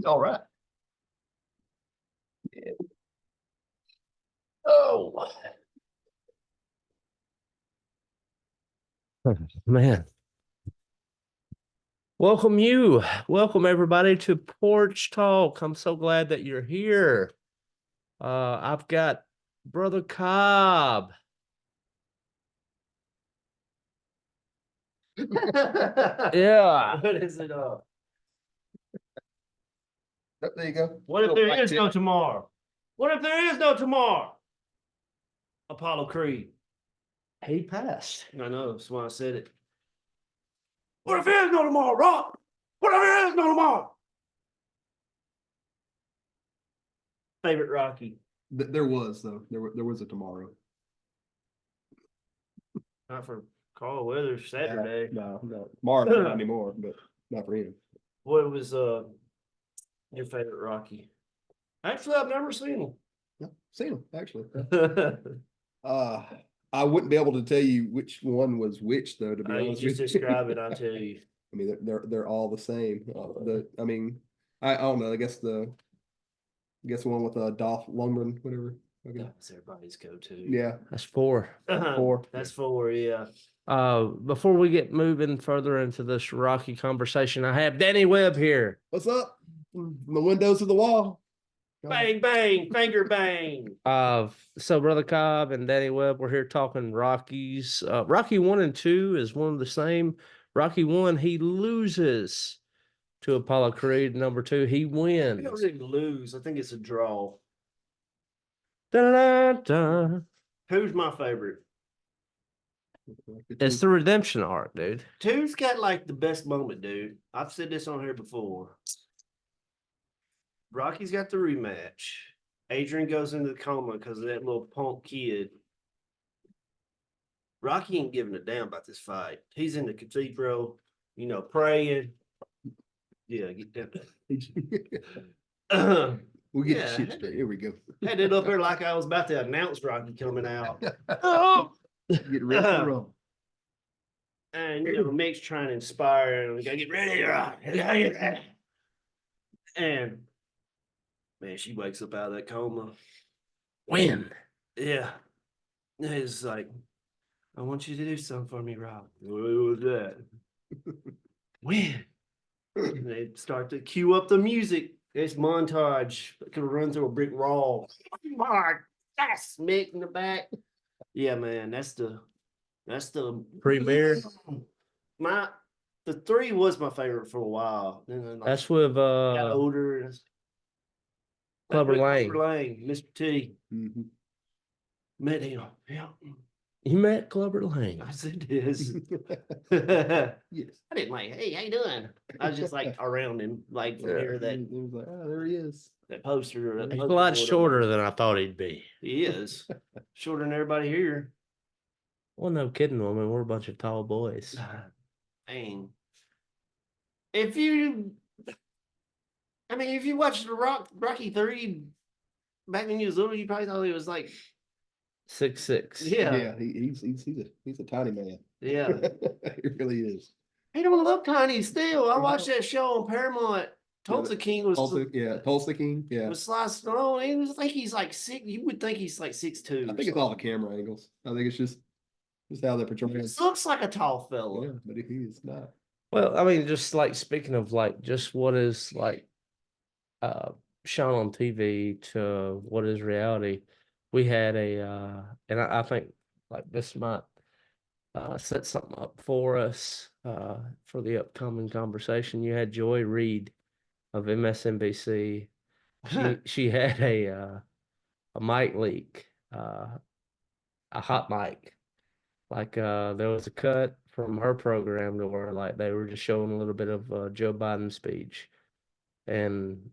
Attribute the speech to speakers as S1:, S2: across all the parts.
S1: All right. Yeah. Oh man. Welcome everybody to Porch Talk. I'm so glad that you're here. I've got Brother Cobb. Yeah.
S2: What is it?
S1: There you go.
S2: What if there is no tomorrow? What if there is no tomorrow? Apollo Creed.
S1: He passed.
S2: I know, that's why I said it. What if there is no tomorrow, Rock? What if there is no tomorrow? Favorite Rocky?
S3: There was though. There was a tomorrow.
S2: Not for Carl Weathers Saturday.
S3: No. Tomorrow not anymore, but not for him.
S2: What was your favorite Rocky? Actually, I've never seen him.
S3: Yeah, seen him actually. I wouldn't be able to tell you which one was which though. To be
S2: You
S3: honest,
S2: just
S3: with you.
S2: describe it. I'll tell you.
S3: I mean, they're all the same. I don't know. I guess the one with Dolph Lundgren, whatever. Okay.
S2: That's everybody's go-to.
S3: Yeah,
S1: That's four.
S3: four.
S2: That's four. Yeah.
S1: Before we get moving further into this Rocky conversation, I have Danny Webb here.
S3: What's up? From the windows of the wall.
S2: Bang bang, finger bang.
S1: So Brother Cobb and Danny Webb, we're here talking Rockies. Rocky 1 and 2 is one of the same. Rocky 1, he loses to Apollo Creed. Number 2, he
S2: I
S1: wins.
S2: don't really lose. I think it's a draw.
S1: Da-da-da-da.
S2: Who's my favorite?
S1: It's the redemption arc, dude.
S2: Two's got like the best moment, dude. I've said this on here before. Rocky's got the rematch. Adrian goes into the coma because of that little punk kid. Rocky ain't giving a damn about this fight. He's in the cathedral, praying. Yeah, get that.
S3: We'll get
S2: Yeah.
S3: the shit straight. Here we go.
S2: Had it up there like I was about to announce Rocky coming out.
S3: Get ready to roll.
S2: And Mick's trying to inspire him. We gotta get ready, Rock. We gotta get ready. And man, she wakes up out of that coma.
S1: Win.
S2: Yeah. It's like, I want you to do something for me, Rock. What was that? Win. And they start to cue up the music. It's montage. Could run through a brick wall. That's Mick in the back. Yeah, man. That's the
S1: Premiere.
S2: The 3 was my favorite for a while. Then
S1: That's with
S2: got older.
S1: Clubber Lang.
S2: Clubber Lang, Mr. T.
S3: Mm-hmm.
S2: Met him. Yeah.
S1: You met Clubber Lang.
S2: I said this.
S3: Yes.
S2: I didn't like, hey, how you doing? I was just like around him, like from here,
S3: It was like, oh, there he is.
S2: that poster.
S1: He's a lot shorter than I thought he'd be.
S2: He is. Shorter than everybody here.
S1: Well, no kidding, woman. We're a bunch of tall boys.
S2: Dang. If you watched the Rocky 3 back when you was little, you probably thought he was like
S1: 6'6".
S2: Yeah.
S3: He's a tiny man.
S2: Yeah.
S3: He really is.
S2: He don't look tiny still. I watched that show on Paramount. Tulsa King was
S3: Tulsa King. Yeah.
S2: Was Sly Stallone. He was like he's like 6. You would think he's like 6'2".
S3: I think it's all the camera angles. I think it's just how they're portraying.
S2: He looks like a tall fella.
S3: Yeah, but he is not.
S1: Well, I mean, just like speaking of like just what is like shown on TV to what is reality, we had and I think like this might set something up for us for the upcoming conversation. You had Joy Reid of MSNBC. She had a mic leak, a hot mic. Like there was a cut from her program to where like they were just showing a little bit of Joe Biden's speech, and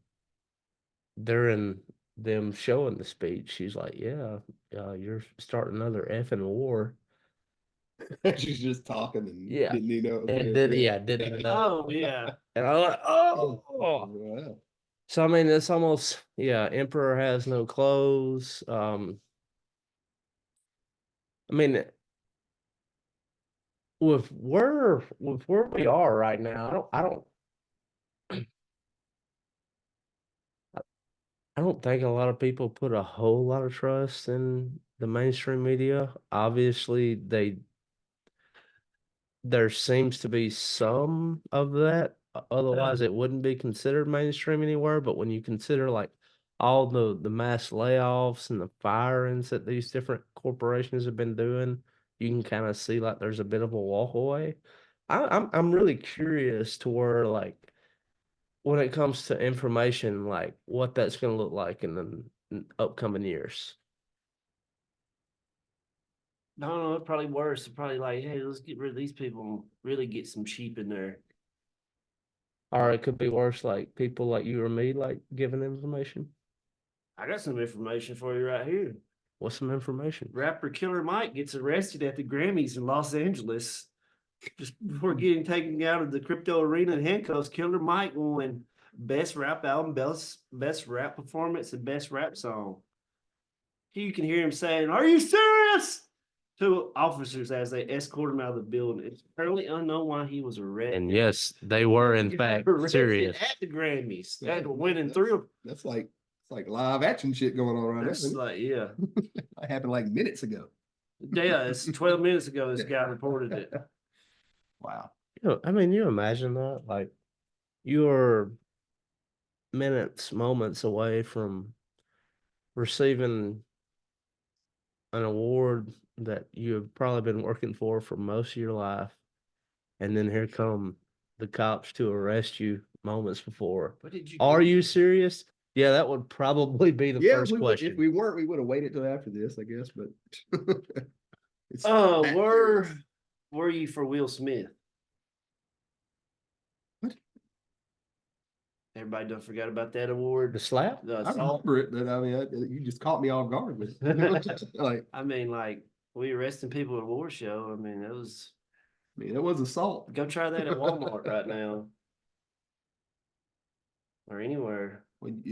S1: during them showing the speech, she's like, "Yeah, you're starting another effing war."
S3: She's just talking and
S1: Yeah.
S3: didn't even know.
S1: Didn't know.
S2: Oh yeah.
S1: And I was like, "Oh."
S3: Wow.
S1: So I mean, it's almost Emperor has no clothes. I mean, with where we are right now, I don't I don't think a lot of people put a whole lot of trust in the mainstream media. Obviously, there seems to be some of that. Otherwise, it wouldn't be considered mainstream anywhere. But when you consider like all the mass layoffs and the firings that these different corporations have been doing, you can kind of see like there's a bit of a walk away. I'm really curious to where like when it comes to information, like what that's going to look like in the upcoming years.
S2: No, probably worse. They're probably like, hey, let's get rid of these people and really get some cheap in there.
S1: Or it could be worse, like people like you or me, like giving information.
S2: I got some information for you right here.
S1: What's some information?
S2: Rapper Killer Mike gets arrested at the Grammys in Los Angeles. Just before getting taken out of the crypto arena in handcuffs, Killer Mike won Best Rap Album, Best Rap Performance, and Best Rap Song. You can hear him saying, "Are you serious?" to officers as they escort him out of the building. It's currently unknown why he was arrested.
S1: And yes, they were in fact serious.
S2: At the Grammys. That winning three.
S3: That's like it's like live action shit going on right
S2: That's
S3: now.
S2: like, yeah.
S3: That happened like minutes ago.
S2: Yeah, it's 12 minutes ago this guy reported it.
S3: Wow.
S1: I mean, you imagine that, like you're moments away from receiving an award that you have probably been working for most of your life, and then here come the cops to arrest you moments before.
S2: What did you
S1: Are
S2: do?
S1: you serious? Yeah, that would probably be the
S3: Yeah,
S1: first question.
S3: if we weren't, we would have waited till after this, I guess. But it's
S2: Were you for Will Smith?
S3: What?
S2: Everybody don't forget about that award.
S1: The slap?
S2: The
S3: I
S2: assault.
S3: remember it, but I mean, you just caught me off guard with like,
S2: I mean, like we arresting people at a war show. I mean, that was.
S3: I mean, it was assault.
S2: Go try that at Walmart right now, or anywhere.
S3: When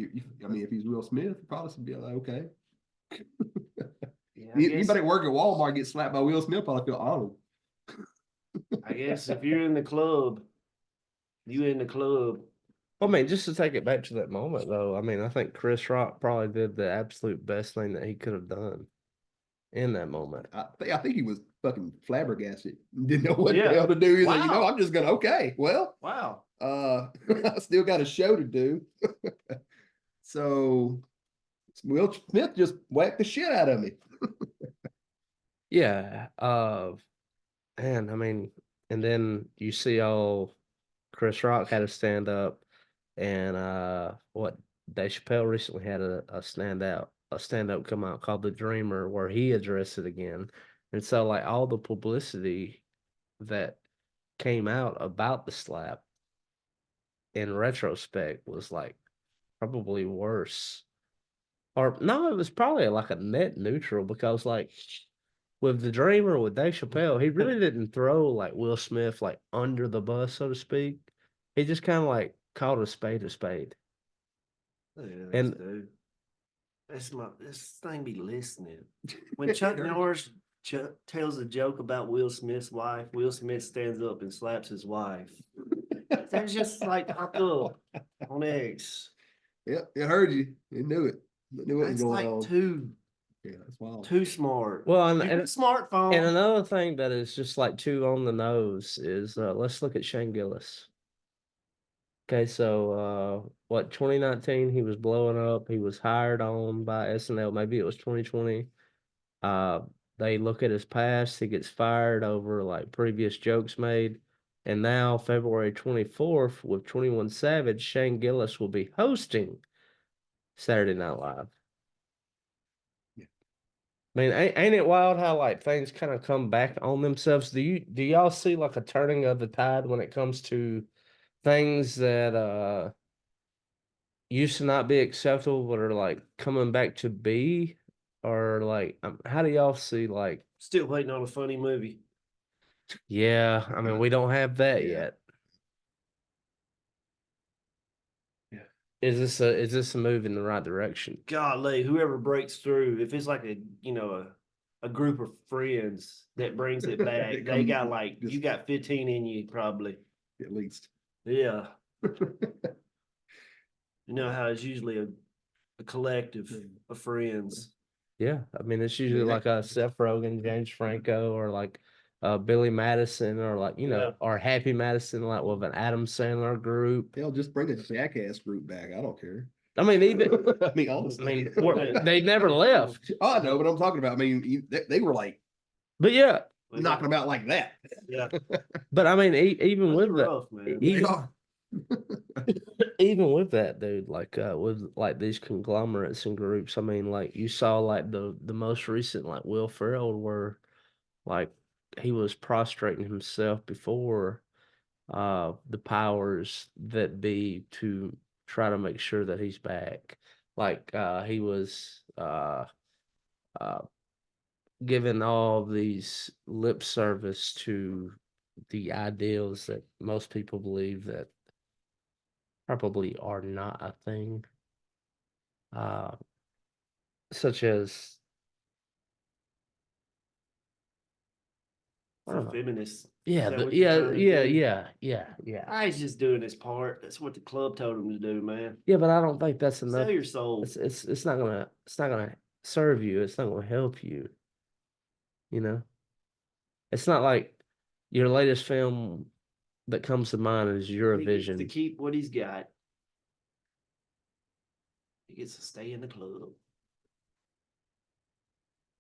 S3: I mean, if he's Will Smith, probably should be like, okay.
S2: Yeah,
S3: Anybody work at Walmart get slapped by Will Smith, probably feel honored.
S2: I guess if you're in the club, you in the club.
S1: I mean, just to take it back to that moment, though, I mean, I think Chris Rock probably did the absolute best thing that he could have done in that moment.
S3: I think he was fucking flabbergasted. Didn't know what
S2: Yeah.
S3: the hell to do. He's like,
S2: Wow.
S3: I'm just gonna okay. Well,
S2: Wow.
S3: I still got a show to do. So Will Smith just whacked the shit out of me.
S1: Yeah. And I mean, and then you see all Chris Rock had a stand up, and what Dave Chappelle recently had a stand up come out called The Dreamer, where he addressed it again. And so like all the publicity that came out about the slap in retrospect was like probably worse. Or no, it was probably like a net neutral because like with the Dreamer with Dave Chappelle, he really didn't throw like Will Smith like under the bus, so to speak. He just kind of like called a spade a spade.
S2: Yeah,
S1: And
S2: dude. This thing be listening. When Chuck Norris tells a joke about Will Smith's wife, Will Smith stands up and slaps his wife. That's just like hopped up on X.
S3: Yeah, it heard you. It knew it. It knew what was
S2: That's
S3: going
S2: like
S3: on. Yeah, that's wild.
S2: too smart.
S1: well,
S2: and smartphone.
S1: and another thing that is just like too on the nose is let's look at Shane Gillis. Okay, so what 2019 he was blowing up. He was hired on by SNL. Maybe it was 2020. Uh, they look at his past. He gets fired over like previous jokes made. And now February 24th with 21 Savage, Shane Gillis will be hosting Saturday Night Live.
S3: Yeah.
S1: I mean, ain't it wild how like things kind of come back on themselves? Do y'all see like a turning of the tide when it comes to things that used to not be acceptable but are like coming back to be? Or like how do y'all see like
S2: Still waiting on a funny movie.
S1: yeah, I mean we don't have that yet.
S3: Yeah.
S1: Is this a move in the right direction?
S2: Golly, whoever breaks through, if it's like a group of friends that brings it back, they got like you got 15 in you probably.
S3: At least.
S2: Yeah. You know how it's usually a collective of friends.
S1: Yeah, I mean it's usually
S3: that-
S1: like a Seth Rogen, James Franco, or like Billy Madison, or like
S2: Yeah.
S1: or Happy Madison, like with an Adam Sandler group.
S3: Hell, just bring the Jackass group back. I don't care.
S1: I mean, even
S3: I mean, honestly.
S1: they never left.
S3: Oh, I know, but I'm talking about. I mean, they were like
S1: But yeah,
S3: knocking them out like that.
S2: Yeah.
S1: but I mean, even
S2: Those
S1: with
S2: are
S1: that,
S2: rough, man.
S3: They
S1: even,
S3: are.
S1: even with that, dude, like with like these conglomerates and groups, I mean, like you saw like the most recent like Will Ferrell, where like he was prostrating himself before the powers that be to try to make sure that he's back. Like he was uh giving all these lip service to the ideals that most people believe that probably are not a thing. Uh such as I don't know.
S2: Feminists.
S1: Yeah,
S2: Is that what you're trying to do?
S1: yeah.
S2: He's just doing his part. That's what the club told him to do, man.
S1: Yeah, but I don't think that's enough.
S2: Sell your soul.
S1: It's not gonna serve you. It's not gonna help you. You know, it's not like your latest film that comes to mind is
S2: He gets to
S1: Eurovision.
S2: keep what he's got. He gets to stay in the club.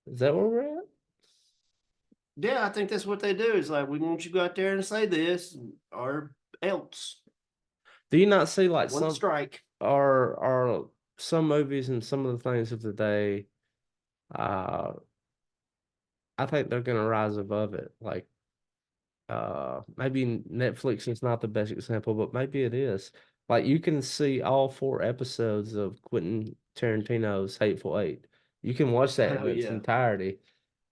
S1: Is that where we're at?
S2: Yeah, I think that's what they do. It's like we want you to go out there and say this or else.
S1: Do you not see like
S2: One
S1: some
S2: strike.
S1: are some movies and some of the things of the day? Uh, I think they're gonna rise above it. Like maybe Netflix is not the best example, but maybe it is. Like you can see all 4 episodes of Quentin Tarantino's Hateful Eight. You can watch that in
S2: Oh,
S1: its
S2: yeah.
S1: entirety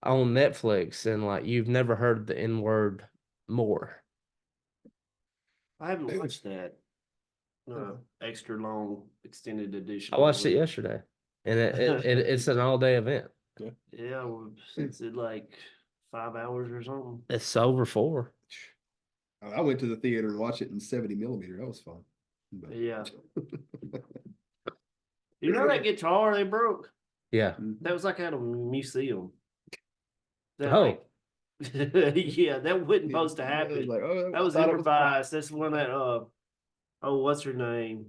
S1: on Netflix, and like you've never heard the N word more.
S2: I haven't watched that. Extra long extended edition.
S1: I watched it yesterday, and it's an all day event.
S2: Yeah, well, since it like 5 hours or something.
S1: It's over 4.
S3: I went to the theater and watched it in 70 millimeter. That was fun. But-
S2: Yeah. You know that guitar they broke?
S1: Yeah.
S2: That was like at a museum. That,
S1: Oh.
S2: like, yeah, that wasn't supposed to
S3: I was
S2: happen.
S3: like, oh,
S2: That was
S3: I thought it
S2: improvised. That's the one that what's her name?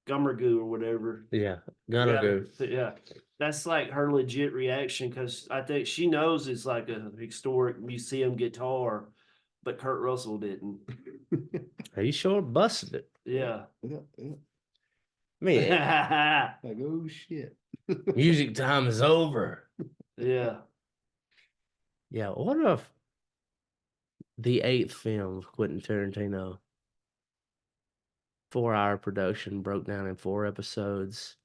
S2: Gummergoo or whatever.
S1: Yeah. Gonna go.
S2: Yeah. That's like her legit reaction because I think she knows it's like a historic museum guitar, but Kurt Russell didn't.
S1: Are you sure busted it?
S2: Yeah.
S3: Yeah, yeah.
S1: Man,
S2: Yeah.
S3: Like, oh shit.
S1: music time is over.
S2: Yeah.
S1: Yeah, what if the 8th film of Quentin Tarantino, 4-hour production, broke down in 4 episodes?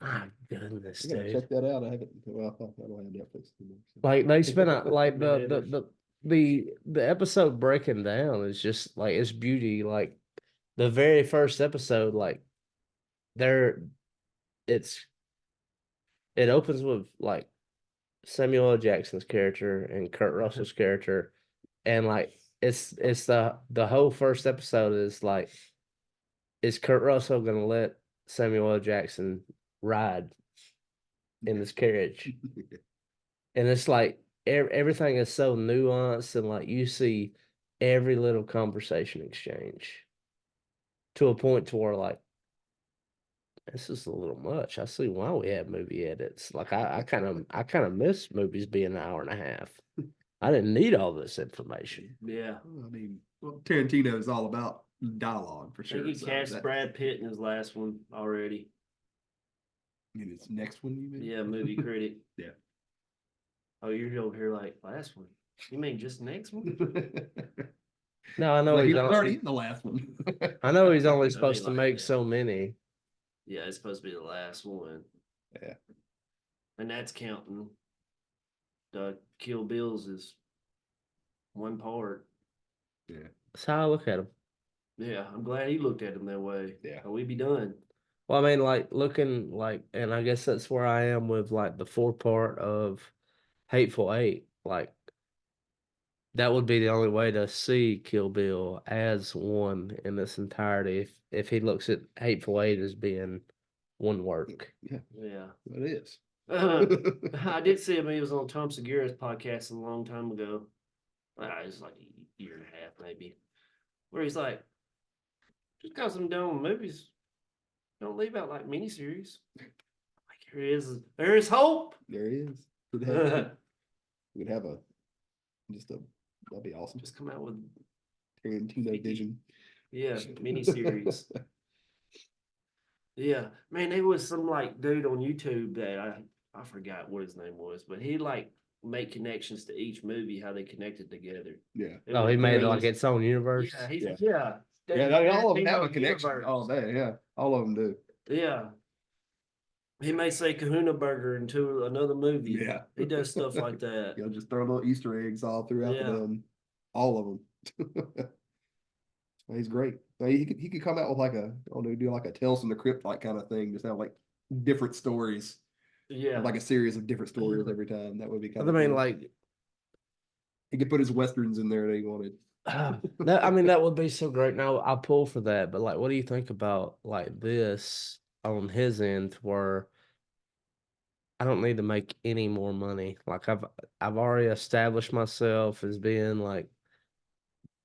S1: My goodness,
S3: I gotta
S1: dude.
S3: check that out. I haven't. Well, I don't have Netflix anymore. So.
S1: Like they spent like
S2: Man,
S1: the episode breaking down is just like it's beauty. Like the very first episode, like there, it's it opens with like Samuel L. Jackson's character and Kurt Russell's character, and like it's the whole first episode is like, is Kurt Russell gonna let Samuel L. Jackson ride in this carriage? And it's like everything is so nuanced, and like you see every little conversation exchange to a point to where like this is a little much. I see why we have movie edits. Like I kind of miss movies being an hour and a half. I didn't need all this information.
S2: Yeah.
S3: I mean, well, Tarantino is all about dialogue for
S2: I
S3: sure.
S2: think he
S3: so
S2: cast
S3: that-
S2: Brad Pitt in his last one already.
S3: in his next one, you mean?
S2: Yeah, movie critic.
S3: Yeah.
S2: Oh, you're over here like last one. You mean just next one?
S1: No, I know
S3: Like,
S1: he's
S3: he's already
S1: only,
S3: in the last one.
S1: I know he's only
S2: I mean,
S1: supposed to
S2: like
S1: make
S2: that.
S1: so many.
S2: Yeah, it's supposed to be the last one.
S3: Yeah.
S2: And that's counting the Kill Bills is one part.
S3: Yeah.
S1: That's how I look at him.
S2: Yeah, I'm glad he looked at him that way.
S3: Yeah.
S2: Or we'd be done.
S1: Well, I mean, like looking like, and I guess that's where I am with like the 4 part of Hateful Eight. Like that would be the only way to see Kill Bill as one in its entirety. If he looks at Hateful Eight as being wouldn't work.
S3: Yeah,
S2: Yeah.
S3: it is.
S2: I did see him. He was on Tom Segura's podcast a long time ago. It was like a year and a half, maybe, where he's like, just because I'm done with movies, don't leave out like miniseries. Like there is hope.
S3: There he is. We'd have that'd be awesome.
S2: Just come out with
S3: Tarantino vision.
S2: yeah miniseries. Yeah, man, there was some like dude on YouTube that I forgot what his name was, but he like make connections to each movie, how they connected together.
S3: Yeah.
S2: It
S1: Oh,
S2: was
S1: he made
S2: very-
S1: like its own universe.
S2: Yeah, he's
S3: Yeah.
S2: yeah.
S3: Yeah, all of them have a
S2: Tarantino
S3: connection.
S2: universe.
S3: All day, yeah. All of them do.
S2: Yeah. He may say Kahuna Burger into another movie.
S3: Yeah.
S2: He does stuff like that.
S3: You'll just throw little Easter eggs all throughout
S2: Yeah.
S3: them. All of them. He's great. He could come out with like do like a Tales from the Crypt like kind of thing. Just have like different stories.
S2: Yeah.
S3: Like a series of different stories every time. That would be kind
S1: I
S3: of
S1: mean,
S3: cool.
S1: like
S3: He could put his westerns in there that he wanted.
S1: that. I mean, that would be so great. Now I'll pull for that. But like, what do you think about like this on his end, where I don't need to make any more money? Like I've already established myself as being like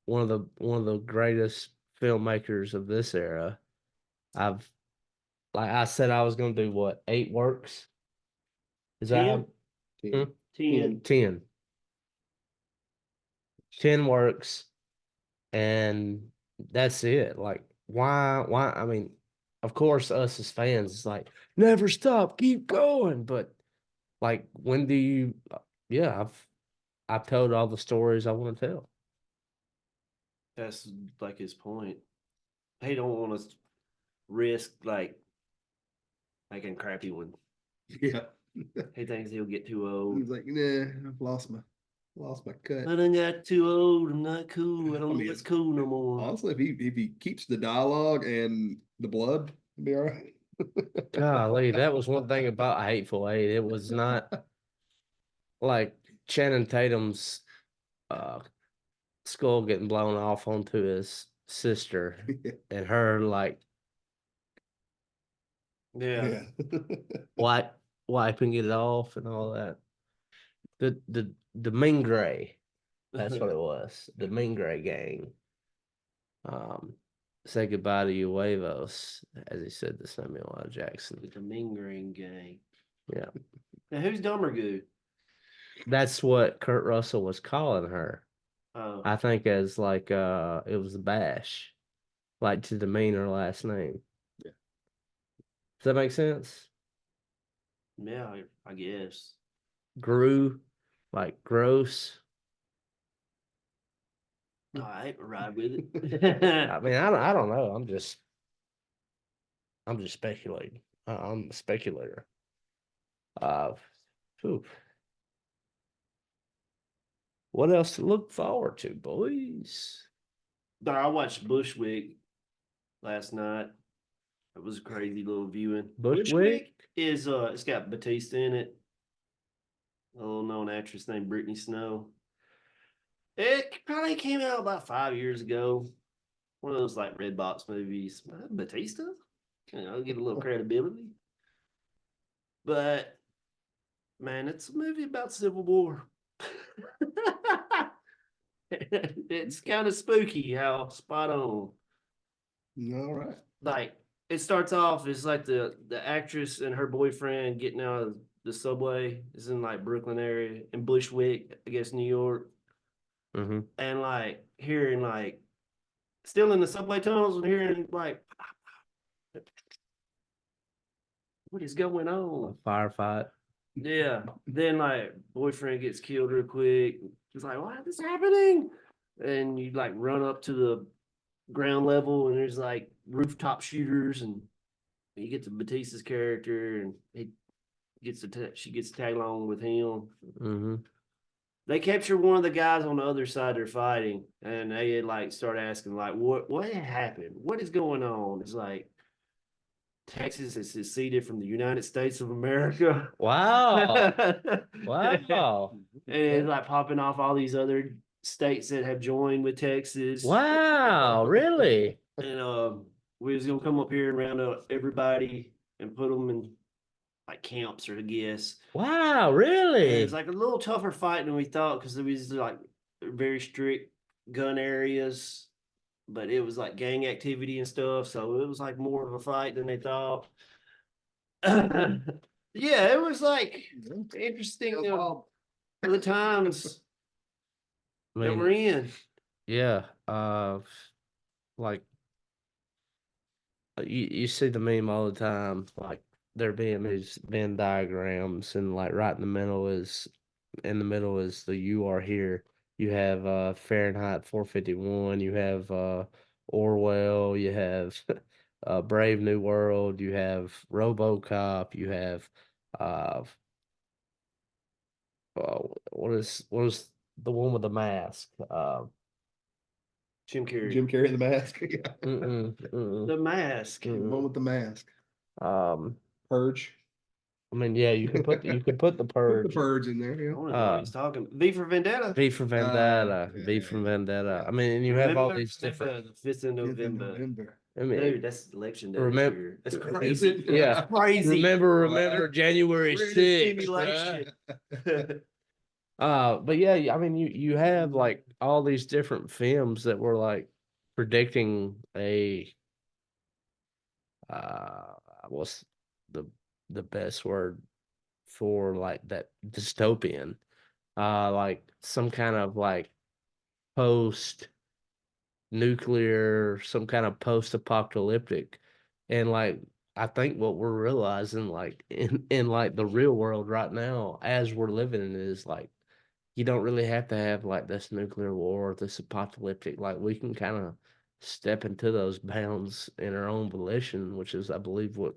S1: one of the greatest filmmakers of this era. I've like I said I was gonna do what, 8 works? Is that how-
S3: 10.
S2: 10.
S1: 10. 10 works, and that's it. Like, why? I mean, of course, us as fans, it's like, never stop, keep going. But like, when do you? Yeah, I've told all the stories I want to tell.
S2: That's like his point. He don't want us to risk like making a crappy one.
S3: Yeah.
S2: He thinks he'll get too old.
S3: He's like, nah, I've lost my cut.
S2: I done got too old. I'm not cool. I don't
S3: mean,
S2: know what's cool no more.
S3: Honestly, if he keeps the dialogue and the blood, it'll be all right.
S1: Golly, that was one thing about Hateful Eight. It was not like Channing Tatum's skull getting blown off onto his sister and her like
S2: Yeah.
S1: wiping it off and all that. The Mean Gray, that's what it was. The Mean Gray gang. Say goodbye to you, huevos, as he said to Samuel L. Jackson.
S2: The Mingering gang.
S1: Yeah,
S2: Now who's Dummergoo?
S1: that's what Kurt Russell was calling her.
S2: Oh,
S1: I think as like it was a bash, like to demean her last name.
S3: Yeah.
S1: Does that make sense?
S2: yeah, I guess.
S1: Grew, like gross.
S2: All right, ride with it.
S1: I mean, I don't know. I'm just speculating. I'm a speculator. Phew. What else to look forward to, boys?
S2: I watched Bushwick last night. It was a crazy little viewing.
S1: Bushwick?
S2: Is it's got Batista in it. A little known actress named Brittany Snow. It probably came out about 5 years ago. One of those like red box movies. Batista? Get a little credibility. But man, it's a movie about Civil War. It's kind of spooky how spot on.
S3: All right.
S2: Like it starts off, it's like the actress and her boyfriend getting out of the subway. It's in like Brooklyn area in Bushwick, I guess New York.
S1: Mm-hmm.
S2: And like hearing like still in the subway tunnels and hearing like what is going on?
S1: Firefight.
S2: Yeah. Then like boyfriend gets killed real quick. He's like, what is happening? And you like run up to the ground level and there's like rooftop shooters and you get to Batista's character and she gets to tag along with him.
S1: Mm-hmm.
S2: They capture one of the guys on the other side they're fighting, and they like start asking like, what happened? What is going on? It's like Texas is seceded from the United States of America.
S1: Wow. Wow.
S2: And it's like popping off all these other states that have joined with Texas.
S1: Wow, really?
S2: And we was gonna come up here and round up everybody and put them in like camps, or I guess.
S1: Wow,
S2: And
S1: really?
S2: it's like a little tougher fight than we thought because it was like very strict gun areas, but it was like gang activity and stuff. So it was like more of a fight than they thought. Yeah, it was like interesting for the times
S1: I
S2: that
S1: mean,
S2: we're in.
S1: yeah. Like you see the meme all the time, like there being these Venn diagrams, and like right in the middle is the "you are here." You have Fahrenheit 451. You have Orwell. You have Brave New World. You have RoboCop. You have uh, what is the one with the mask?
S2: Jim Carrey.
S3: Jim Carrey the mask. Yeah.
S2: The Mask.
S3: The one with the mask.
S1: Um,
S3: Purge.
S1: I mean, yeah, you could put the
S3: Put the
S1: Purge.
S3: purge in there.
S2: I
S3: Yeah.
S2: don't know what he's talking. V for Vendetta.
S1: V for Vendetta,
S3: yeah,
S1: V for
S3: yeah,
S1: Vendetta.
S3: yeah.
S1: I mean, and you have all
S2: Remember
S1: these different.
S2: the 5th of
S3: Fifth of
S2: November.
S3: November.
S1: I mean,
S2: Dude, that's election day this
S1: remember,
S2: year. That's
S3: Is
S2: crazy.
S3: it?
S1: yeah.
S2: Crazy.
S1: Remember January
S2: We're in a
S1: 6th,
S2: simulation.
S1: right? But yeah, I mean, you have like all these different films that were like predicting a what's the the best word for like that dystopian, like some kind of like post nuclear, some kind of post apocalyptic. And like I think what we're realizing like in like the real world right now as we're living in it is like you don't really have to have like this nuclear war, this apocalyptic. Like we can kind of step into those bounds in our own volition, which is I believe what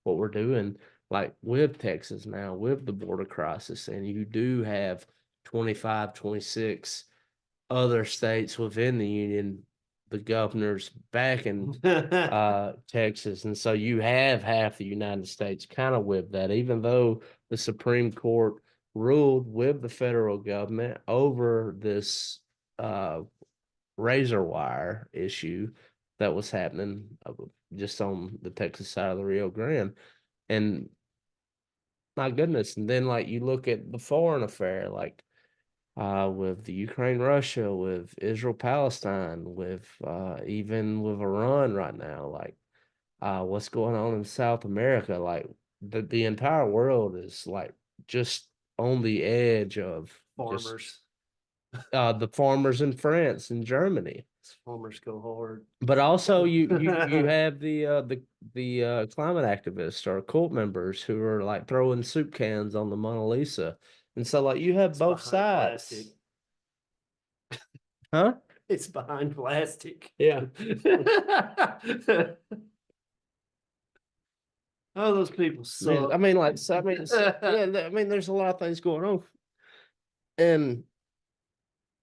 S1: we're doing like with Texas now, with the border crisis. And you do have 25, 26 other states within the union, the governors back in Texas. And so you have half the United States kind of with that, even though the Supreme Court ruled with the federal government over this uh, razor wire issue that was happening just on the Texas side of the Rio Grande. And my goodness. And then like you look at the foreign affair, like with the Ukraine, Russia, with Israel, Palestine, with even with Iran right now, like what's going on in South America, like the entire world is like just on the edge of just
S2: Farmers.
S1: the farmers in France and Germany.
S2: Farmers go hard.
S1: But also you have the climate activists or cult members who are like throwing soup cans on the Mona Lisa. And so like you have
S2: It's
S1: both
S2: behind
S1: sides.
S2: plastic.
S1: Huh?
S2: It's behind plastic.
S1: Yeah.
S2: Oh, those people suck.
S1: I mean, like, so, I mean, yeah, I mean, there's a lot of things going on. And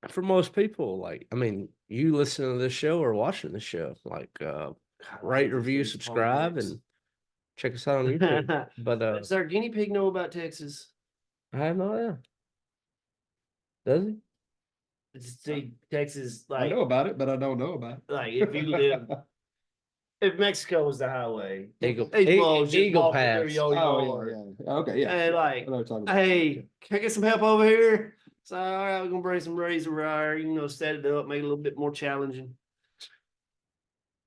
S1: for most people, like, I mean, you listening to this show or watching the show, like, rate, review, subscribe, and check us out on YouTube. But
S2: Does our guinea pig know about Texas?
S1: I have no idea. Does he?
S2: See, Texas,
S3: I
S2: like,
S3: know about it, but I don't know about it.
S2: like if you live, if Mexico was the highway,
S1: Eagle,
S2: people just
S1: Eagle
S2: walking through
S1: Pass.
S2: your
S3: Oh,
S2: yard.
S3: yeah. Okay, yeah.
S2: And like,
S3: I know what you're talking about.
S2: hey, can I get some help over here? So, all right, we're gonna bring some razor wire, set it up, make it a little bit more challenging.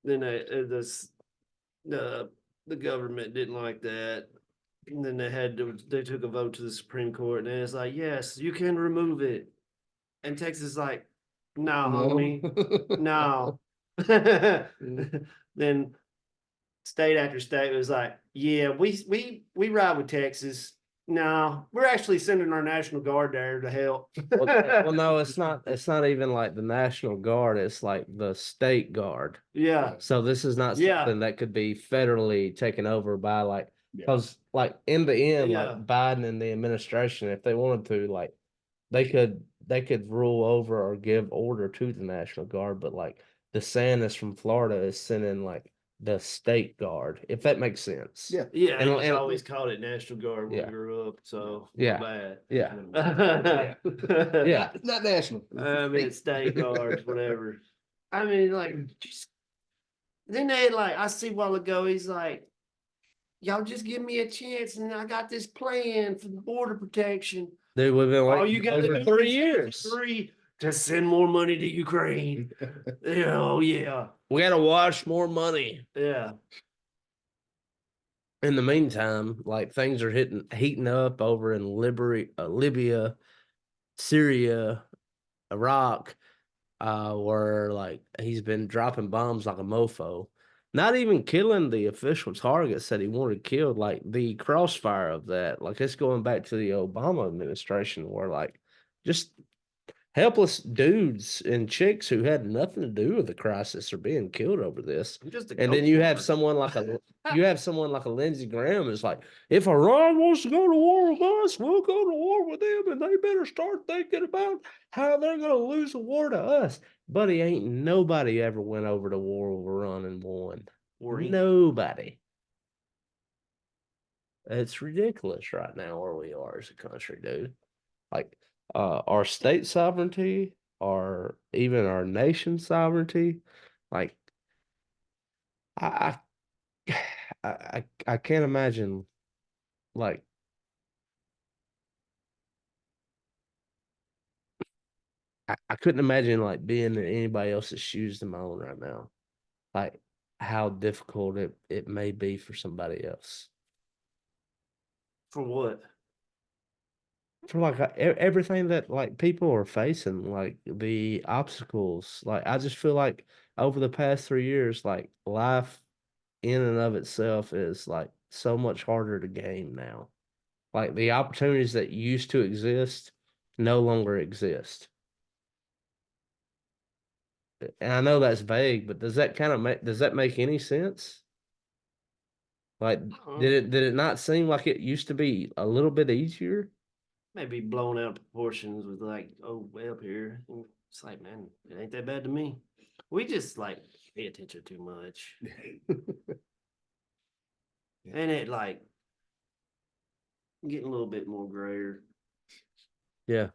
S2: Then the government didn't like that. And then they took a vote to the Supreme Court, and it's like, yes, you can remove it. And Texas is like, no, homie, no. Then state after state was like, yeah, we ride with Texas. No, we're actually sending our National Guard there to help.
S1: Well, no, it's not. It's not even like the National Guard. It's like the state guard.
S2: Yeah,
S1: So this is not
S2: Yeah.
S1: something that could be federally taken over by like,
S3: Yeah.
S1: because like in the end,
S2: Yeah.
S1: like Biden and the administration, if they wanted to, like they could rule over or give order to the National Guard, but like DeSantis from Florida is sending like the state guard, if that makes sense.
S3: Yeah.
S2: yeah.
S1: And-
S2: And, we
S1: and-
S2: always called it National Guard when
S1: Yeah.
S2: we grew up, so
S1: Yeah.
S2: bad.
S1: Yeah.
S2: Yeah.
S3: It's not national.
S2: I mean, state guards, whatever. I mean, like, just then they like I see a while ago. He's like, y'all just give me a chance, and I got this plan for the border protection.
S1: Dude, we've been
S2: All
S1: waiting
S2: you gotta
S1: over
S2: do
S1: 3
S2: is
S1: years.
S2: three to send more money to Ukraine. Yeah, oh yeah,
S1: We gotta wash more money.
S2: yeah.
S1: In the meantime, like things are heating up over in Libya, Syria, Iraq, where like he's been dropping bombs like a mofo. Not even killing the official targets that he wanted killed, like the crossfire of that. Like it's going back to the Obama administration where like just helpless dudes and chicks who had nothing to do with the crisis are being killed over this.
S2: I'm just a
S1: And then
S2: goat
S1: you have
S2: farmer.
S1: someone like a Lindsey Graham is like, if Iran wants to go to war with us, we'll go to war with them, and they better start thinking about how they're going to lose a war to us. Buddy, ain't nobody ever went over to war with Iran and won.
S2: Worry.
S1: Nobody. It's ridiculous right now where we are as a country, dude. Like our state sovereignty, or even our nation sovereignty. Like I I can't imagine like I couldn't imagine like being in anybody else's shoes than my own right now. Like how difficult it may be for somebody else.
S2: For what?
S1: For like everything that like people are facing, like the obstacles. Like I just feel like over the past 3 years, like life in and of itself is like so much harder to gain now. Like the opportunities that used to exist no longer exist. And I know that's vague, but does that make any sense? Like did it not seem like it used to be a little bit easier?
S2: Maybe blown out proportions with like, oh, way up here. It's like, man, it ain't that bad to me. We just like pay attention too much. And it like getting a little bit more grayer.
S1: Yeah.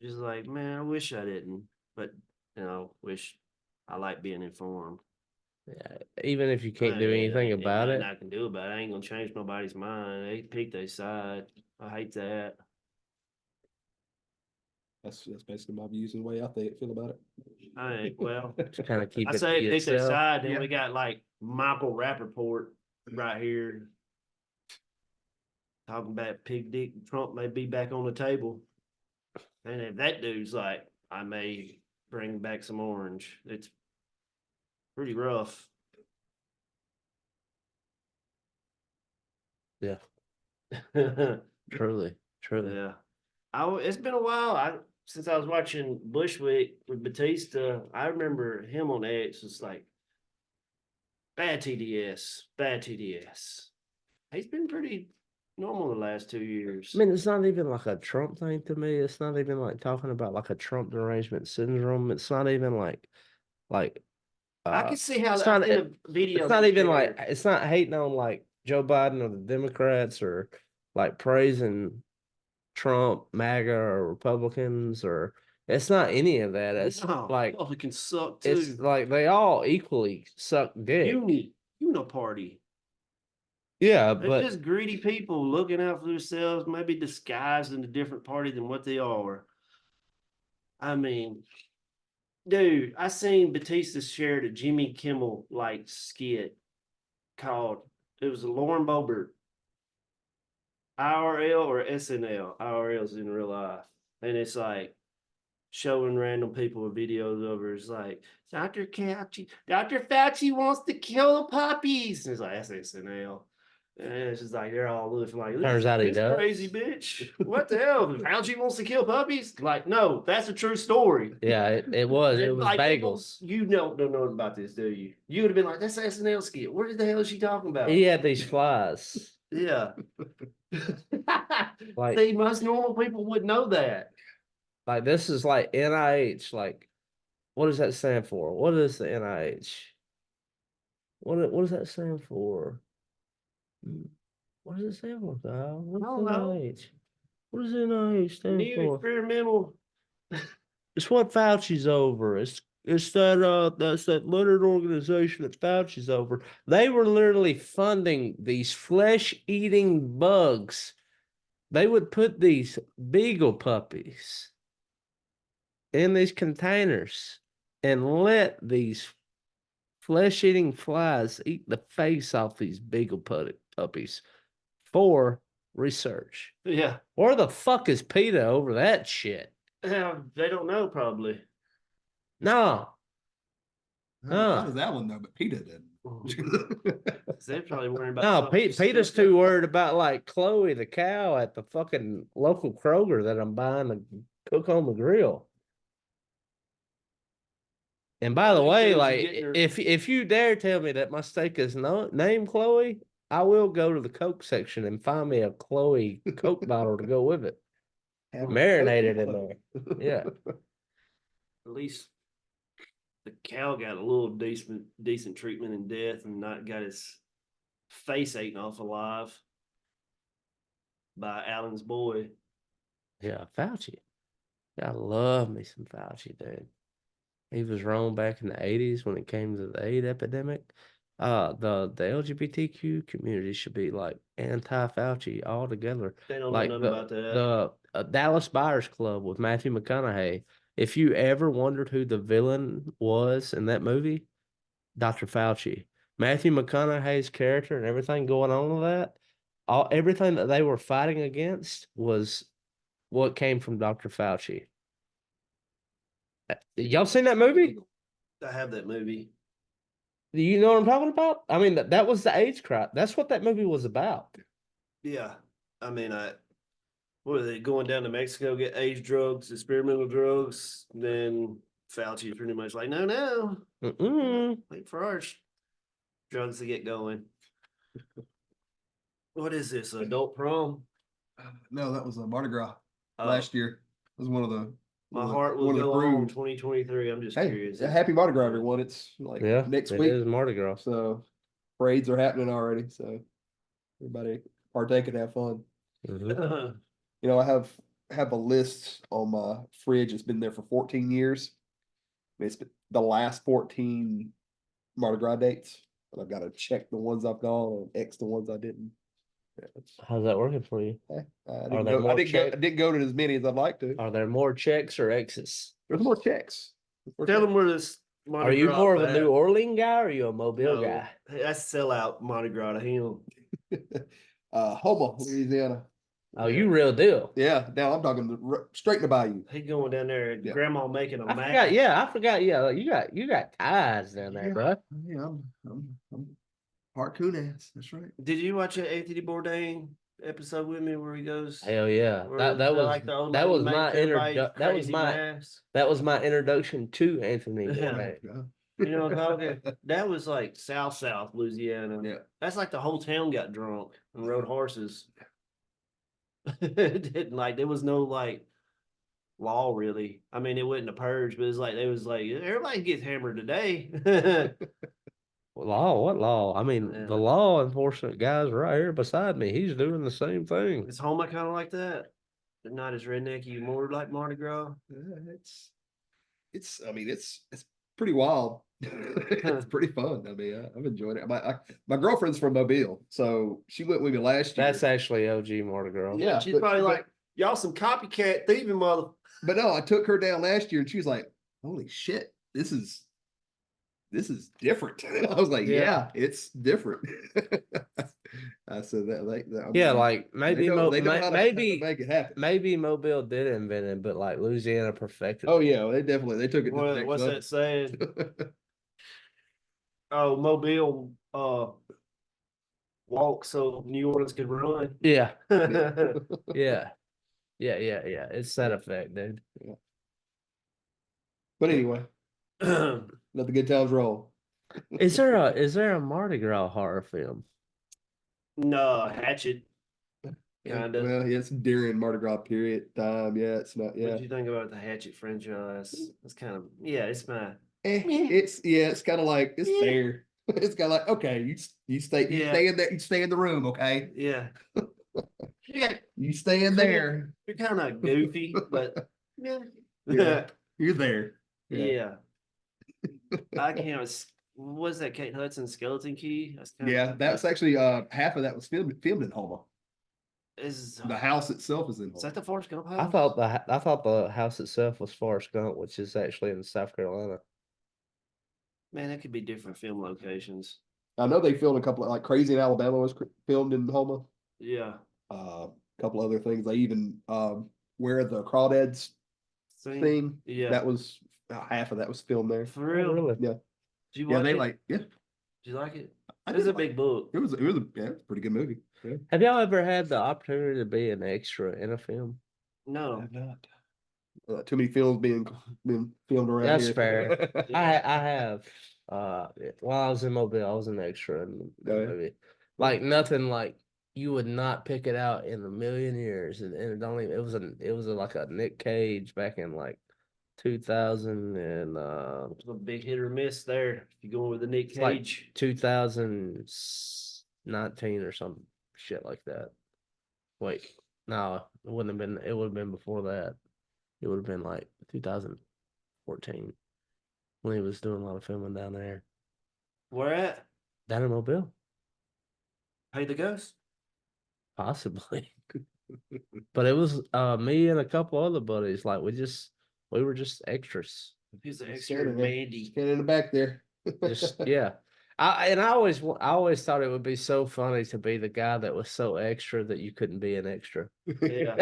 S2: Just like, man, I wish I didn't. But wish I like being informed.
S1: Yeah. Even if you can't do anything about it.
S2: I can do about it. I ain't gonna change nobody's mind. They pick their side. I hate that.
S3: That's basically my views and the way I feel about it.
S2: I ain't well.
S1: Just kind of keep
S2: I
S1: it
S2: say
S1: to
S2: pick their
S1: yourself.
S2: side. Then
S3: Yeah.
S2: we got like Michael Rappaport right here talking about Pig Dick Trump may be back on the table. And if that dude's like, I may bring back some orange, it's pretty rough.
S1: Yeah.
S2: Yeah.
S1: Truly.
S2: It's been a while. Since I was watching Bushwick with Batista, I remember him on X was like bad TDS, bad TDS. He's been pretty normal the last 2 years.
S1: I mean, it's not even like a Trump thing to me. It's not even like talking about like a Trump derangement syndrome. It's not even like
S2: I can see how
S1: it's
S2: that
S1: not
S2: in a video.
S1: it's not even like it's not hating on like Joe Biden or the Democrats or like praising Trump, MAGA or Republicans, or it's not any of that. It's like
S2: Republicans suck
S1: it's
S2: too.
S1: like they all equally suck dick.
S2: Uniparty.
S1: Yeah,
S2: They're
S1: but
S2: just greedy people looking out for themselves, maybe disguised in a different party than what they are. I mean, dude, I seen Batista shared a Jimmy Kimmel like skit called it was a Lauren Boebert IRL or SNL. IRL is in real life, and it's like showing random people with videos of her. It's like Dr. Fauci wants to kill the puppies. And it's like that's SNL. And it's just like they're all looking like
S1: turns out he
S2: this
S1: does.
S2: crazy bitch. What the hell? Fauci wants to kill puppies? Like, no, that's a true story.
S1: Yeah, it was. It
S2: And,
S1: was
S2: like,
S1: bagels.
S2: you don't know about this, do you? You would have been like, that's SNL skit. What the hell is she talking about?
S1: He had these flies.
S2: Yeah.
S1: Like
S2: See, most normal people would know that.
S1: Like this is like NIH. Like, what does that stand for? What is the NIH? What does that stand for? What does it stand for, Kyle? What's
S2: I don't know.
S1: NIH? What does NIH stand
S2: New
S1: for?
S2: experimental.
S1: It's what Fauci's over. It's It's that's that Leonard organization that Fauci's over. They were literally funding these flesh-eating bugs. They would put these beagle puppies in these containers and let these flesh-eating flies eat the face off these beagle puppies for research.
S2: Yeah.
S1: Where the fuck is PETA over that shit?
S2: They don't know probably.
S1: No.
S3: How does that one know? But Peter did.
S2: They're probably worrying about
S1: No,
S2: something
S1: PETA's
S2: stupid.
S1: too worried about like Chloe the cow at the fucking local Kroger that I'm buying to cook on the grill. And by the
S2: Well,
S1: way,
S2: as soon as you
S1: like
S2: get your-
S1: if you dare tell me that my steak is not named Chloe, I will go to the Coke section and find me a Chloe Coke bottle to go with it. Marinated in there. Yeah.
S2: At least the cow got a little decent treatment in death and not got his face eaten off alive by Alan's boy.
S1: Yeah, Fauci. I love me some Fauci, dude. He was wrong back in the 80s when it came to the AIDS epidemic. The LGBTQ community should be like anti-Fauci altogether.
S2: They don't
S1: Like
S2: know nothing about that.
S1: the Dallas Buyers Club with Matthew McConaughey. If you ever wondered who the villain was in that movie, Dr. Fauci. Matthew McConaughey's character and everything going on with that, everything that they were fighting against was what came from Dr. Fauci. Y'all seen that movie?
S2: I have that movie.
S1: Do you know what I'm talking about? I mean, that was the AIDS cry. That's what that movie was about.
S2: Yeah. I mean, what are they going down to Mexico, get age drugs, experimental drugs? Then Fauci pretty much like, no. Wait for our drugs to get going. What is this? Adult prom?
S3: No, that was a Mardi Gras
S2: Oh,
S3: last year. It was one of the
S2: my
S3: one of the-
S2: heart will
S3: one of the
S2: go on
S3: crews.
S2: 2023. I'm just
S3: Hey,
S2: curious.
S3: happy Mardi Gras, everyone! It's like
S1: Yeah,
S3: next
S1: it
S3: week,
S1: is Mardi Gras.
S3: so parades are happening already. So everybody partake and have fun.
S1: Mhm.
S3: You know, I have a list on my fridge. It's been there for 14 years. It's been the last 14 Mardi Gras dates, and I've got to check the ones I've gone and X the ones I didn't. Yeah,
S1: How's that working for you?
S3: I
S1: there
S3: didn't go.
S1: more
S3: I didn't go to as many as I'd like to.
S1: Are there more checks or X's?
S3: There's more checks.
S2: Tell them where this Mardi
S1: Are you
S2: Gras
S1: more of a
S2: at.
S1: New Orleans guy or are you a Mobile
S2: No,
S1: guy?
S2: that's sellout Mardi Gras to him.
S3: Houma, Louisiana.
S1: Oh, you real deal.
S3: Yeah, now I'm talking straight in the bayou.
S2: He going down there.
S3: Yeah.
S2: Grandma making a
S1: I
S2: mac.
S1: forgot. Yeah, I forgot. Yeah, you got ties down there, bro.
S3: Yeah, I'm part coon ass. That's right.
S2: Did you watch that Anthony Bourdain episode with me where he goes?
S1: Hell yeah.
S2: where
S1: That
S2: the-
S1: was
S2: like the old
S1: that
S2: lady
S1: was my
S2: makes everybody
S1: that was
S2: crazy
S1: my
S2: masks?
S1: that was my introduction to Anthony
S2: Yeah.
S1: Bourdain.
S3: Yeah.
S2: You know what I'm talking? That was like South Louisiana.
S3: Yeah.
S2: That's like the whole town got drunk and rode horses. It didn't like there was no like law really. I mean, it wasn't a purge, but it's like they was like everybody gets hammered today.
S1: Law? What law? I mean,
S2: Yeah.
S1: the law enforcement guy's right here beside me. He's doing the same thing.
S2: Is Homa kind of like that? They're not as rednecky, more like Mardi Gras.
S3: It's. I mean, it's pretty wild. It's pretty fun. I mean, I've enjoyed it. My girlfriend's from Mobile, so she went with me last year.
S1: That's actually OG Mardi Gras.
S2: Yeah, she's probably like, y'all some copycat thieving mother.
S3: But no, I took her down last year, and she was like, "Holy shit, this is different." I was like, "Yeah, it's different." I said that.
S1: Yeah, like maybe
S3: they know how to
S1: maybe
S3: make it happen.
S1: maybe Mobile did invent it, but like Louisiana perfected
S3: Oh
S1: it.
S3: yeah, they took it. To the next
S2: What's
S3: level.
S2: that saying? Oh, Mobile walk so New Orleans could run.
S1: Yeah. Yeah. Yeah. It's that effect, dude.
S3: But anyway, let the good times roll.
S1: Is there a Mardi Gras horror film?
S2: No, Hatchet. Kinda.
S3: Well, yeah, it's during Mardi Gras period time. Yeah, it's not.
S2: What
S3: Yeah,
S2: do you think about the Hatchet franchise? It's kind of it's my
S3: it's kind of like it's
S2: Yeah.
S3: there. It's kind of like okay, you stay in there, you stay in the room, okay.
S2: yeah.
S3: You stay in
S2: Cool.
S3: there.
S2: You're kind of goofy, but yeah.
S3: Yeah. You're there.
S2: Yeah. I can't. What was that Kate Hudson Skeleton Key? That's kinda-
S3: Yeah, that's actually half of that was filmed in Houma.
S2: Is
S3: The house itself is in
S2: that
S3: Houma.
S2: the Forrest Gump house?
S1: I thought the house itself was Forrest Gump, which is actually in South Carolina.
S2: Man, that could be different film locations.
S3: I know they filmed a couple of like Crazy in Alabama was filmed in Houma.
S2: Yeah.
S3: A couple other things. They even where the crawdads thing
S2: Yeah.
S3: that was half of that was filmed there.
S2: For real.
S1: Really?
S3: Yeah.
S2: Did you
S3: Yeah,
S2: watch
S3: they
S2: it?
S3: like
S2: Did you like it?
S3: I
S2: It was
S3: did
S2: a big
S3: like-
S2: book.
S3: It was a pretty good movie. Yeah.
S1: Have y'all ever had the opportunity to be an extra in a film?
S2: No.
S3: Not. Too many films being filmed around
S1: That's
S3: here.
S1: fair. I have. While I was in Mobile, I was an extra in the
S3: Oh, yeah?
S1: movie. Like nothing like you would not pick it out in a million years, and it don't even. It was like a Nick Cage back in like 2000 and
S2: It was a big hit or miss there. If you're going with the Nick
S1: it's like
S2: Cage.
S1: 2019 or some shit like that. Wait, no, it wouldn't have been. It would have been before that. It would have been like 2014 when he was doing a lot of filming down there.
S2: Where at?
S1: Down in Mobile,
S2: Pay the Ghost?
S1: possibly. But it was me and a couple other buddies. Like we were just extras.
S2: He's the
S3: Just
S2: extra
S3: standing there.
S2: Mandy.
S3: Standing in the back there.
S1: Just yeah. I always thought it would be so funny to be the guy that was so extra that you couldn't be an extra.
S2: Yeah.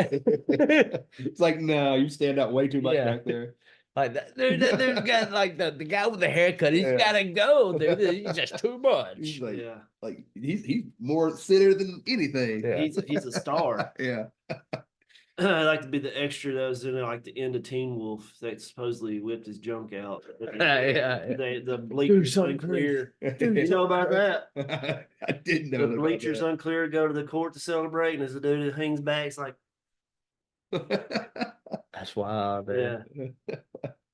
S3: It's like, no, you stand out way too much
S1: Yeah.
S3: back there.
S1: Like that dude got like the guy with the haircut. He's
S3: Yeah.
S1: gotta go, dude. He's just too much.
S3: He's like,
S2: Yeah.
S3: he's more center than anything.
S1: Yeah.
S2: He's a star.
S3: Yeah.
S2: I like to be the extra that was in like the end of Teen Wolf that supposedly whipped his junk out.
S1: Yeah.
S2: The bleachers
S1: something
S2: unclear.
S1: Dude,
S2: You know about that?
S3: I didn't know
S2: The
S3: about
S2: bleachers
S3: that.
S2: unclear go to the court to celebrate, and as the dude that hangs back, it's like,
S1: That's wild, man.
S2: yeah.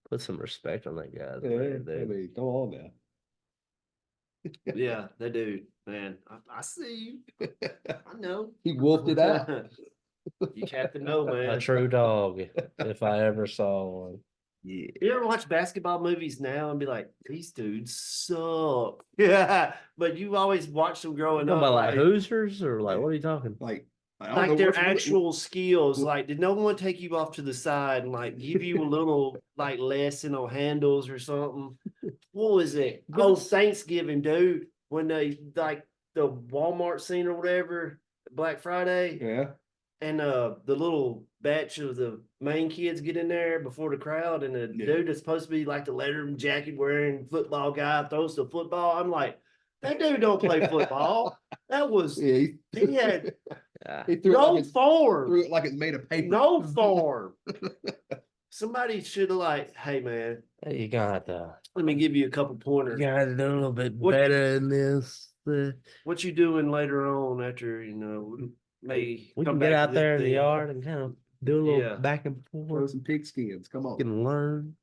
S1: Put some respect on that guy's
S3: Yeah,
S1: name,
S3: I
S1: dude.
S3: mean, come on now.
S2: Yeah, that dude, man. I see you. I know.
S3: He wolfed it out.
S2: You have to know, man.
S1: A true dog, if I ever saw one.
S3: Yeah.
S2: You ever watch basketball movies now and be like, these dudes suck? Yeah, but you always watch them
S1: You
S2: growing
S1: talking
S2: up.
S1: about like Hoosers or like what are you talking?
S3: Like, I don't
S2: Like
S3: know
S2: their
S3: what's-
S2: actual skills. Like, did no one take you off to the side and like give you a little like lesson on handles or something? What was it? Oh, Thanksgiving, dude. When they like the Walmart scene or whatever, Black Friday,
S3: Yeah.
S2: and the little batch of the main kids get in there before the crowd, and the
S3: Yeah.
S2: dude that's supposed to be like the leather jacket wearing football guy throws the football. I'm like, that dude don't play football. That was
S3: Yeah.
S2: he had
S3: He threw,
S2: no
S3: it
S2: form.
S3: threw it like it's made of paper.
S2: No form. Somebody should have like, hey man,
S1: Hey, you got to
S2: let me give you a couple
S1: you
S2: pointers.
S1: got to do a little bit
S2: What-
S1: better in this.
S2: What you doing later on after may
S1: We
S2: come
S1: can get
S2: back to
S1: out
S2: this
S1: there in the
S2: thing?
S1: yard and kind of do a little
S2: Yeah.
S1: back and
S3: Throw
S1: forth.
S3: some pig skins. Come on.
S1: Can learn.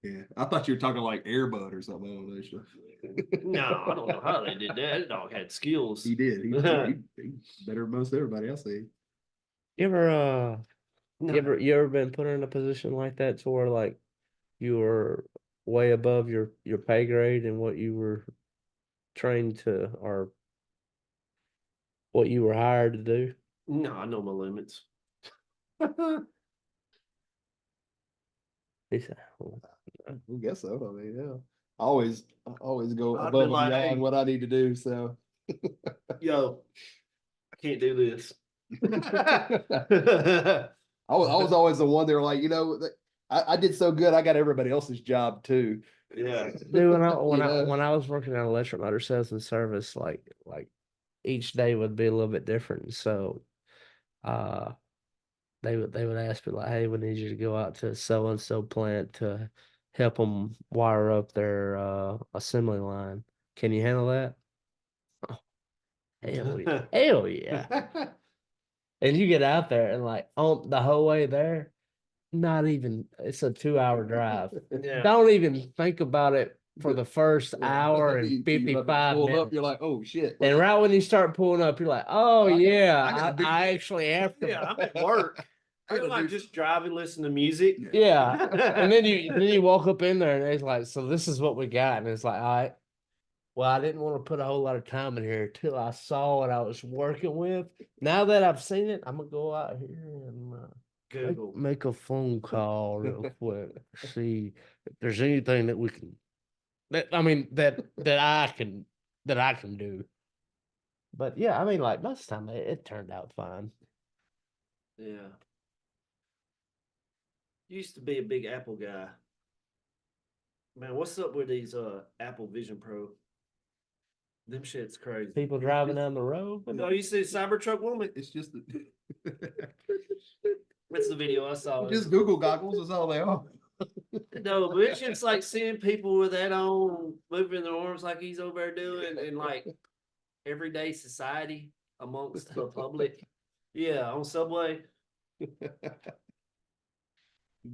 S3: Yeah. I thought you were talking like Airbud or something. I don't know.
S2: No, I don't know how they did that. That dog had skills.
S3: He did. He better than most everybody else.
S1: You ever
S2: No.
S1: you ever been put in a position like that to where like you were way above your pay grade and what you were trained to or what you were hired to do?
S2: No, I know my limits.
S1: He said, "Oh,
S3: I guess so. I mean, yeah. I always go
S2: I'd
S3: above
S2: be
S3: and
S2: like,
S3: beyond
S2: hey.
S3: what I need to do. So
S2: Yo, I can't do this.
S3: I was always the one. They were like, I did so good. I got everybody else's job too.
S2: Yeah.
S1: Dude, when I was working at electric motor sales and service, like each day would be a little bit different. So, they would ask me like, "Hey, we need you to go out to so and so plant to help them wire up their assembly line. Can you handle that?" Oh, hell yeah, hell yeah! And you get out there and like on the whole way there, not even it's a 2-hour drive.
S2: Yeah.
S1: Don't even think about it for the first hour
S3: You-
S1: and
S3: you about to
S1: 55
S3: pull
S1: minutes.
S3: up, you're like, oh shit.
S1: And right when you start pulling up, you're like, oh
S3: I got-
S1: yeah,
S3: I got a big-
S1: I actually have to.
S2: Yeah, I'm at work. I like just drive and listen to music.
S1: Yeah. And then you walk up in there and it's like, so this is what we got. And it's like, all right. Well, I didn't want to put a whole lot of time in here till I saw what I was working with. Now that I've seen it, I'm gonna go out here and
S2: Google.
S1: make a phone call real quick. See if there's anything that we can. That I can do. But yeah, I mean, like most of the time it turned out fine.
S2: Yeah. Used to be a big Apple guy. Man, what's up with these Apple Vision Pro? Them shit's crazy.
S1: People driving down the road.
S2: Oh, you see Cybertruck woman?
S3: It's just
S2: What's the video I saw?
S3: just Google goggles is all they are.
S2: No, but it's just like seeing people with that on, moving their arms like he's over there doing, in like everyday society amongst the public. Yeah, on Subway.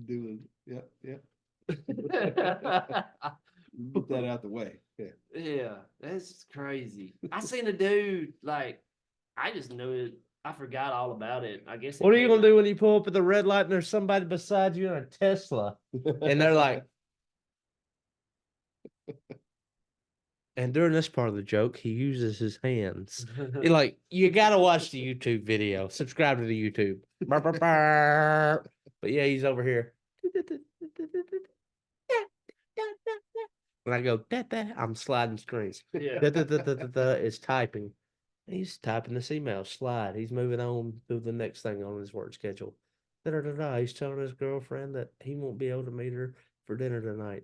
S3: Doing, yeah. Get that out the way. Yeah.
S2: Yeah, that's crazy. I seen a dude like I just knew it. I forgot all about it. I guess.
S1: What are you gonna do when you pull up at the red light and there's somebody beside you in a Tesla, and they're like, and during this part of the joke, he uses his hands. You're like, you gotta watch the YouTube video. Subscribe to the YouTube. Burr, burr, burr. But yeah, he's over here. When I go, I'm sliding screens.
S2: Yeah.
S1: It's typing. He's typing this email, slide. He's moving on to the next thing on his work schedule. He's telling his girlfriend that he won't be able to meet her for dinner tonight.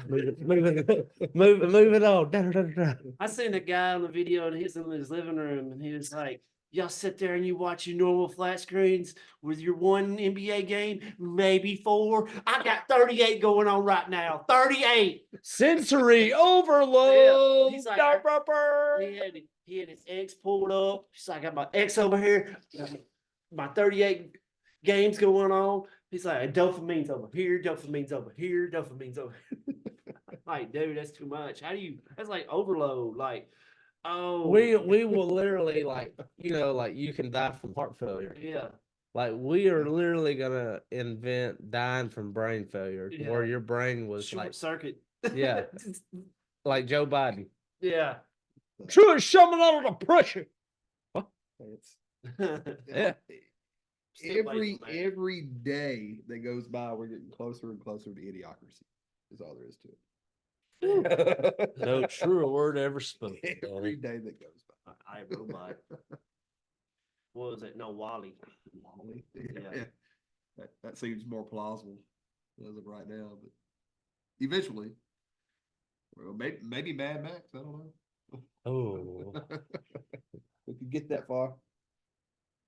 S1: Moving on.
S2: I seen a guy on the video and he's in his living room and he was like, y'all sit there and you watch your normal flat screens with your one NBA game, maybe 4. I got 38 going on right now. 38.
S1: Sensory overload.
S2: Yeah. He's like, he had his X pulled up. He's like, I got my X over here. My 38 games going on. He's like, dopamine's over here, dopamine's over here, dopamine's over here. Like, dude, that's too much. That's like overload. Like, oh.
S1: We will literally like you can die from heart failure.
S2: Yeah.
S1: Like we are literally gonna invent dying from brain failure where your brain was
S2: short circuit.
S1: Yeah. Like Joe Biden.
S2: Yeah.
S1: True coming out of the pressure. What?
S3: Yeah. Every day that goes by, we're getting closer and closer to idiocracy. Is all there is to it.
S1: No truer word ever spoken.
S3: Every day that goes by.
S2: I robot. What was it? No, Wally.
S3: Wally.
S2: Yeah.
S3: That seems more plausible as of right now, but eventually, well, maybe Mad Max. I don't know.
S1: Oh,
S3: we could get that far.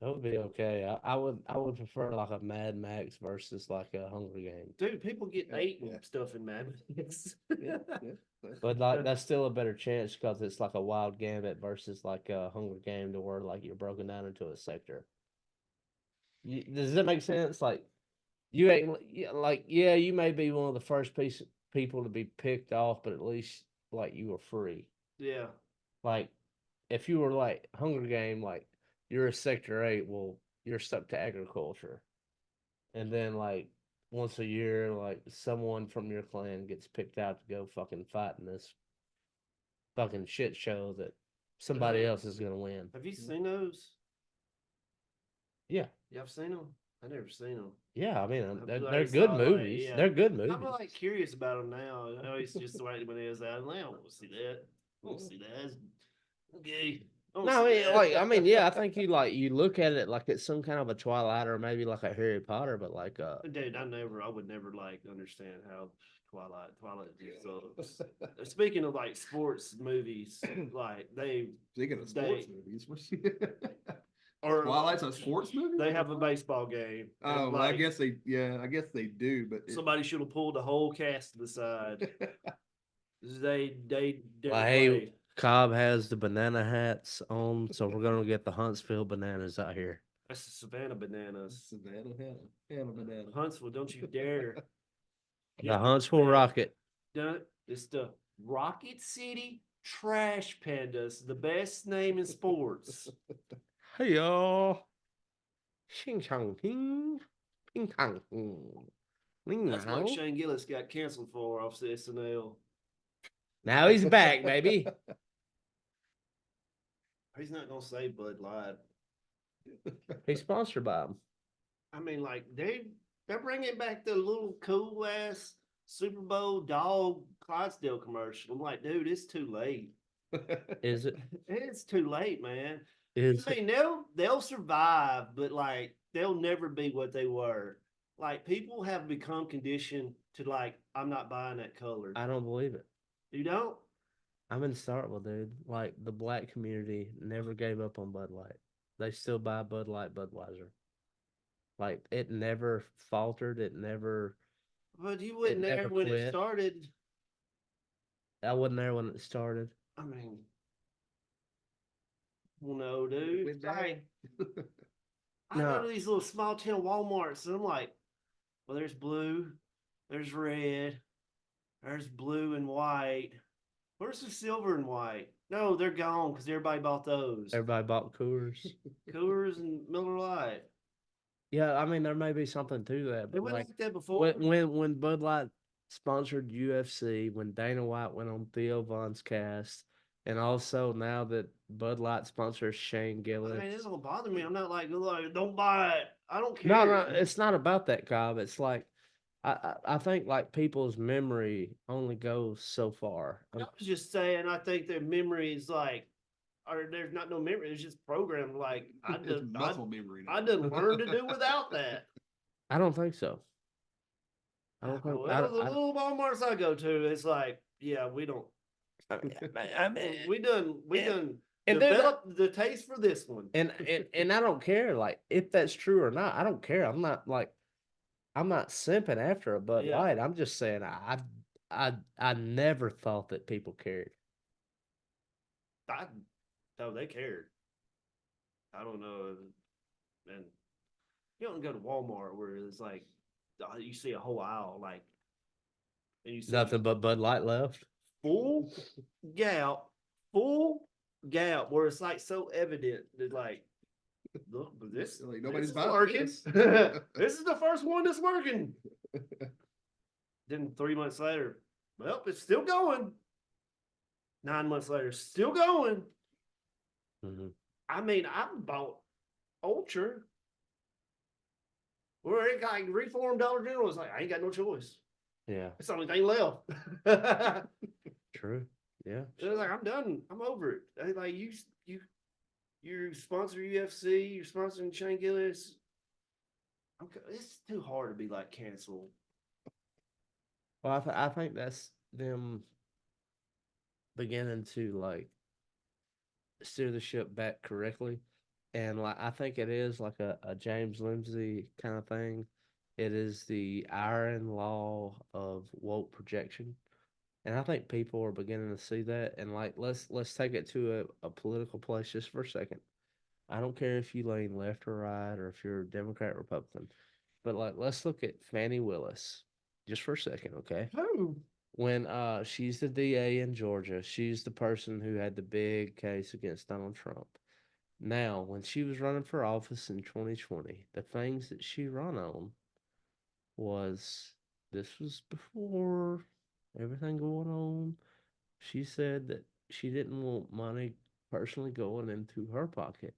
S1: that would be okay. I would prefer like a Mad Max versus like a Hunger Games.
S2: Dude, people get ate
S3: Yeah.
S2: stuff in Mad Max.
S3: Yeah.
S1: But like that's still a better chance because it's like a wild gambit versus like a Hunger Game to where like you're broken down into a sector. Does that make sense? Like you ain't like you may be one of the first people to be picked off, but at least like you were free.
S2: Yeah.
S1: Like if you were like Hunger Game, like you're a Sector 8, well you're stuck to agriculture, and then like once a year, like someone from your clan gets picked out to go fucking fight in this fucking shit show that somebody else is gonna win.
S2: Have you seen those?
S1: Yeah.
S2: You have seen them? I never seen them.
S1: Yeah, I mean they're
S2: always
S1: good
S2: saw,
S1: movies.
S2: yeah.
S1: They're good movies.
S2: I'm like curious about them now. I know it's just the way when it was out. I don't want to see that. I don't see that. That's okay.
S1: No, I mean, yeah, I think you look at it like it's some kind of a Twilight or maybe like a Harry Potter, but like
S2: dude, I would never like understand how Twilight sucks. Speaking of like sports movies, like
S3: Speaking of sports movies,
S2: or
S3: Twilight's a sports movie?
S2: They have a baseball game.
S3: Oh, well, I guess they do, but
S2: somebody should have pulled the whole cast to the side. They
S1: hey, Cobb has the banana hats on, so we're gonna get the Huntsville bananas out here.
S2: That's the Savannah bananas.
S3: Savannah banana.
S2: Huntsville, don't you dare.
S1: The Huntsville Rocket.
S2: It's the Rocket City Trash Pandas, the best name in sports.
S1: Hey y'all. Xing chang ping, ping tang. Ling
S2: That's what
S1: now.
S2: Shane Gillis got canceled for off the SNL.
S1: Now he's back, baby.
S2: He's not gonna say Bud Light.
S1: He's sponsored by him.
S2: I mean, like they're bringing back the little cool ass Super Bowl dog Clydesdale commercial. I'm like, dude, it's too late.
S1: Is it?
S2: It's too late, man.
S1: Is
S2: I
S1: it?
S2: mean, they'll survive, but like they'll never be what they were. Like people have become conditioned to like, I'm not buying that color.
S1: I don't believe it.
S2: You don't?
S1: I'm in Starkville, dude. Like the black community never gave up on Bud Light. They still buy Bud Light, Budweiser. Like it never faltered.
S2: But you
S1: It
S2: wasn't there
S1: never
S2: when it
S1: quit.
S2: started.
S1: I wasn't there when it started.
S2: I mean, well, no, dude.
S3: Went down.
S2: Like, I
S1: No.
S2: go to these little small town Walmarts and I'm like, well, there's blue, there's red, there's blue and white. Where's the silver and white? No, they're gone because everybody bought those.
S1: Everybody bought Coors.
S2: Coors and Miller Lite.
S1: Yeah, I mean there may be something to that,
S2: They
S1: but
S2: went
S1: like
S2: like that before.
S1: when Bud Light sponsored UFC, when Dana White went on Theo Von's cast, and also now that Bud Light sponsors Shane
S2: I
S1: Gillis.
S2: mean, it don't bother me. I'm not like, don't buy it. I don't care.
S1: No, it's not about that, Cobb. It's like I think like people's memory only goes so far.
S2: I was just saying, I think their memory is like, or there's not no memory. It's just programmed. Like
S3: It's muscle memory.
S2: I done learned to do without that.
S1: I don't think so. I don't think.
S2: Well, the little Walmarts I go to, it's like, yeah, we don't.
S1: I mean,
S2: We done
S1: and there's
S2: developed the taste for this one.
S1: and I don't care like if that's true or not. I don't care. I'm not simping after a Bud
S2: Yeah.
S1: Light. I'm just saying I never thought that people cared.
S2: No, they cared. I don't know, and you don't go to Walmart where it's like you see a whole aisle like, and you see
S1: Nothing but Bud Light left.
S2: full gap, full gap where it's like so evident that like, look, but this
S3: Like, nobody's
S2: is
S3: buying
S2: working.
S3: this.
S2: This is the first one that's working. Then 3 months later, well, it's still going. 9 months later, still going.
S1: Mhm.
S2: I mean, I bought Ultra. Where it got like reformed Dollar General was like, I ain't got no choice.
S1: Yeah,
S2: It's the only thing left. It
S1: true. Yeah,
S2: was like, I'm done. I'm over it. Like you sponsor UFC, you're sponsoring Shane Gillis. It's too hard to be like canceled.
S1: well, I think that's them beginning to like steer the ship back correctly. And like I think it is like a James Lindsay kind of thing. It is the iron law of woke projection. And I think people are beginning to see that. And like let's take it to a political place just for a second. I don't care if you lean left or right or if you're a Democrat, Republican. But like let's look at Fannie Willis just for a second, okay?
S2: Who?
S1: When she's the DA in Georgia, she's the person who had the big case against Donald Trump. Now, when she was running for office in 2020, the things that she run on was this was before everything going on. She said that she didn't want money personally going into her pocket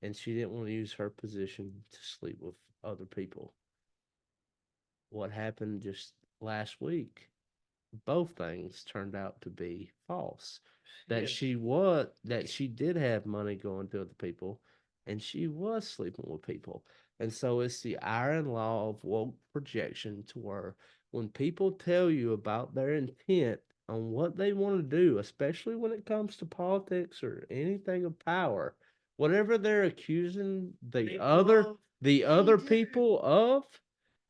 S1: and she didn't want to use her position to sleep with other people. What happened just last week? Both things turned out to be false.
S2: Yeah.
S1: That she did have money going to other people and she was sleeping with people. And so it's the iron law of woke projection to where when people tell you about their intent on what they want to do, especially when it comes to politics or anything of power, whatever they're accusing the other people of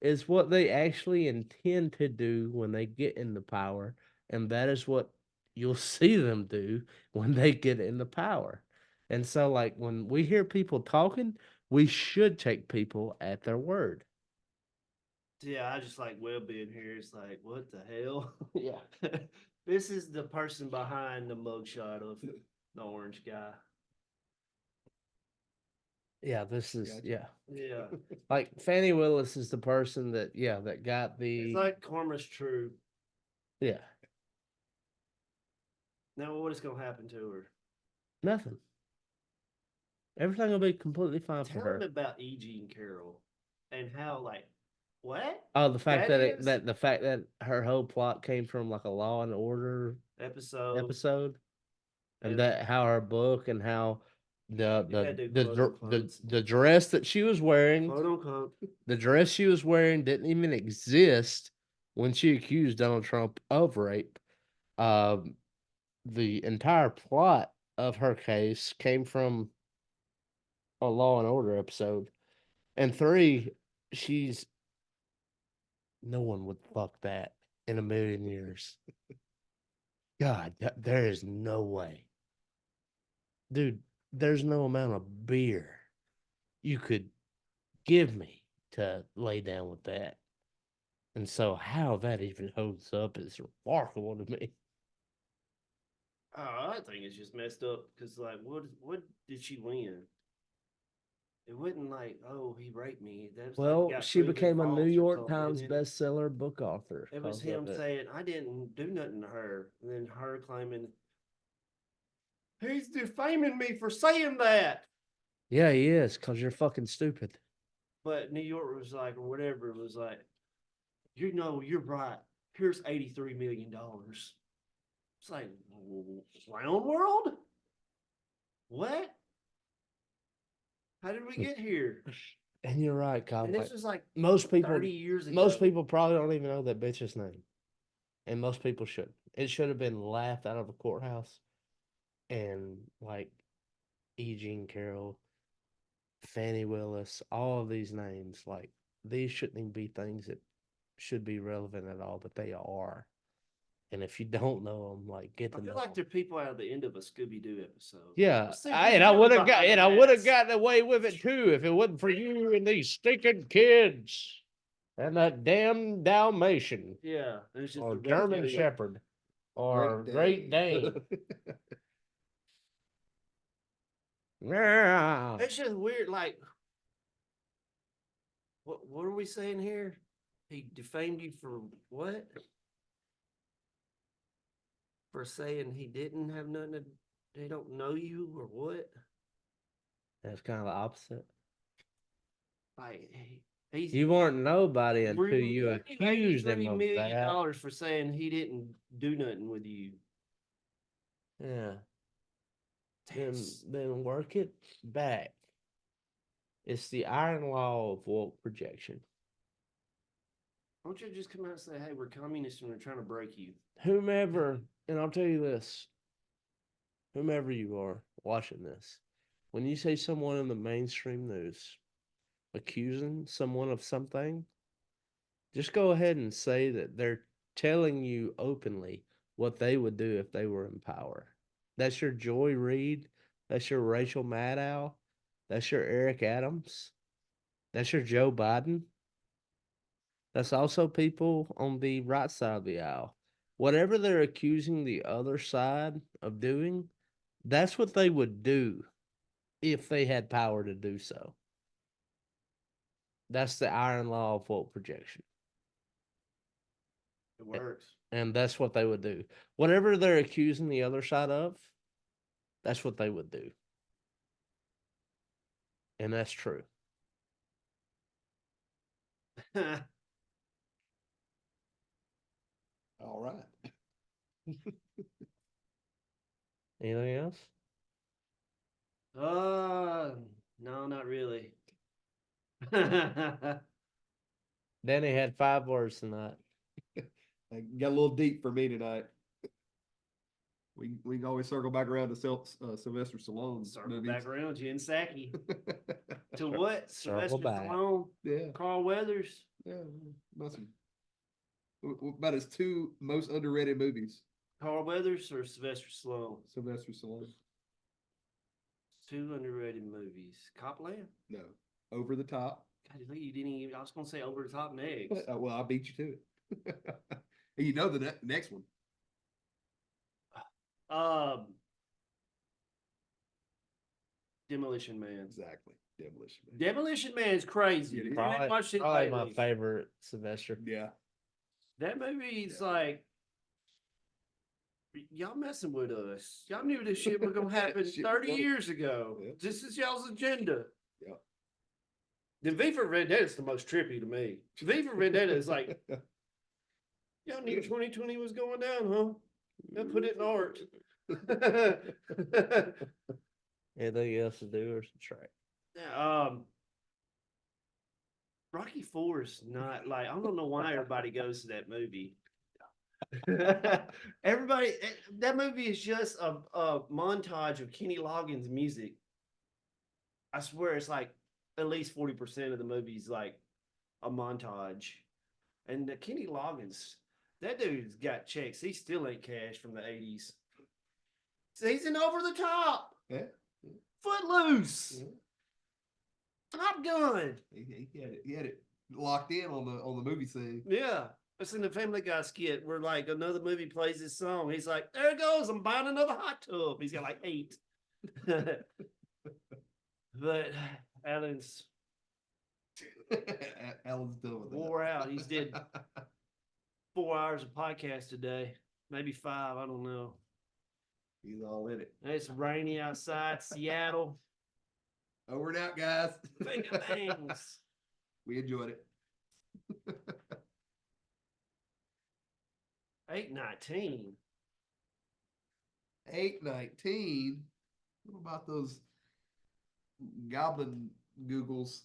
S1: is what they actually intend to do when they get into power, and that is what you'll see them do when they get into power. And so, like when we hear people talking, we should take people at their word.
S2: Yeah, I just like Webb being here. It's like, what the hell?
S1: Yeah.
S2: This is the person behind the mugshot of the orange guy.
S1: Yeah, this is
S3: Gotcha.
S1: yeah.
S2: Yeah.
S1: Like Fannie Willis is the person that that got
S2: It's
S1: the
S2: like karma's true.
S1: yeah
S2: Now what is gonna happen to her?
S1: nothing. Everything will be completely fine for
S2: Tell
S1: her.
S2: him about E.G. and Carol and how like what
S1: Oh, the fact that
S2: is
S1: the fact that her whole plot came from like a Law and Order
S2: episode.
S1: episode, and
S2: And
S1: that how her book and how
S2: you had to quote unquote,
S1: the dress that she was wearing,
S2: quote unquote.
S1: the dress she was wearing didn't even exist when she accused Donald Trump of rape. Um, the entire plot of her case came from a Law and Order episode. And three, she's no one would fuck that in a million years. God, there is no way. Dude, there's no amount of beer you could give me to lay down with that. And so how that even holds up is remarkable to me.
S2: Oh, I think it's just messed up because like what did she win? It wasn't like, oh, he raped me. That was like
S1: Well,
S2: got
S1: she
S2: proven
S1: became a New
S2: false or
S1: York
S2: something. And
S1: Times
S2: then
S1: bestseller book author
S2: it was
S1: because of
S2: him
S1: it.
S2: saying, I didn't do nothing to her. And then her claiming, he's defaming me for saying that.
S1: Yeah, he is, because you're fucking stupid.
S2: But New York was like, or whatever, it was like, you know, you're right. Here's $83 million. It's like, round world? What? How did we get here?
S1: And you're right, Kyle.
S2: And this was like
S1: most people
S2: 30 years ago.
S1: most people probably don't even know that bitch's name. And most people should. It should have been laughed out of a courthouse. And like E. Jean Carroll, Fannie Willis, all of these names, like these shouldn't even be things that should be relevant at all, but they are. And if you don't know them, like get
S2: I
S1: to
S2: feel
S1: know
S2: like
S1: 'em.
S2: they're people out of the end of a Scooby Doo episode.
S1: Yeah,
S2: Let's see
S1: I,
S2: who's
S1: and I
S2: really
S1: would have got,
S2: behind
S1: and
S2: the
S1: I would have
S2: hats.
S1: gotten away with it too if it wasn't for you and these stinking kids and that damn Dalmatian
S2: Yeah, there's just
S1: or
S2: a
S1: German
S2: reptilian.
S1: Shepherd or Great Dane. Yeah.
S2: It's just weird. Like, what are we saying here? He defamed you for what? For saying he didn't have nothing to, they don't know you or what?
S1: That's kind of the opposite.
S2: Like, he's
S1: You weren't nobody until
S2: rewarding
S1: you accused him
S2: $83
S1: of
S2: million
S1: that.
S2: for saying he didn't do nothing with you.
S1: Yeah. Then,
S2: That's-
S1: then work it back. It's the iron law of Wolf projection.
S2: Why don't you just come out and say, hey, we're communists and we're trying to break you?
S1: Whomever, and I'll tell you this, whomever you are watching this, when you say someone in the mainstream news accusing someone of something, just go ahead and say that they're telling you openly what they would do if they were in power. That's your Joy Reid. That's your Rachel Maddow. That's your Eric Adams. That's your Joe Biden. That's also people on the right side of the aisle. Whatever they're accusing the other side of doing, that's what they would do if they had power to do so. That's the iron law of fault projection.
S2: It works.
S1: And that's what they would do. Whatever they're accusing the other side of, that's what they would do. And that's true.
S3: All right.
S1: Anything else?
S2: No, not really.
S1: Danny had 5 words tonight.
S3: Got a little deep for me tonight. We can always circle back around to Sylvester Stallone's
S2: Circle
S3: movies.
S2: back around, Jen Psaki. To what?
S1: Circle
S2: Sylvester
S1: back.
S2: Stallone,
S3: Yeah,
S2: Carl Weathers.
S3: yeah, must be. About his 2 most underrated movies.
S2: Carl Weathers or Sylvester Stallone?
S3: Sylvester Stallone.
S2: 2 underrated movies. Copland?
S3: No, Over the Top.
S2: God, you didn't even. I was gonna say Over the Top next.
S3: Well, I beat you to it. And you know the next one.
S2: Demolition Man.
S3: Exactly. Demolition Man.
S2: Demolition Man is crazy.
S3: It is.
S2: If you ain't watched it
S1: Probably my
S2: lately,
S1: favorite Sylvester.
S3: Yeah.
S2: that movie's
S3: Yeah.
S2: like, y'all messing with us. Y'all knew this shit was gonna happen
S3: Shit
S2: 30
S3: was-
S2: years ago.
S3: Yeah.
S2: This is y'all's agenda.
S3: Yeah.
S2: The V for Vendetta is the most trippy to me. V for Vendetta is like, y'all knew 2020 was going down, huh? Now put it in art.
S1: Anything else to do or subtract?
S2: Rocky IV is not like, I don't know why everybody goes to that movie. Everybody, that movie is just a montage of Kenny Loggins music. I swear it's like at least 40% of the movie's like a montage. And Kenny Loggins, that dude's got checks. He still ain't cash from the 80s. So he's in Over the Top.
S3: Yeah.
S2: Footloose.
S3: Yeah.
S2: Top Gun.
S3: He had it locked in on the movie scene.
S2: Yeah. It's in the Family Guy skit where like another movie plays this song. He's like, there it goes. I'm buying another hot tub. He's got like 8. But Alan's
S3: Alan's done with that.
S2: wore out. He's did 4 hours of podcast today, maybe 5. I don't know.
S3: He's all in it.
S2: And it's rainy outside Seattle.
S3: Over and out, guys.
S2: Finger bangs.
S3: We enjoyed it.
S2: 8:19.
S3: 8:19. What about those goblin googles?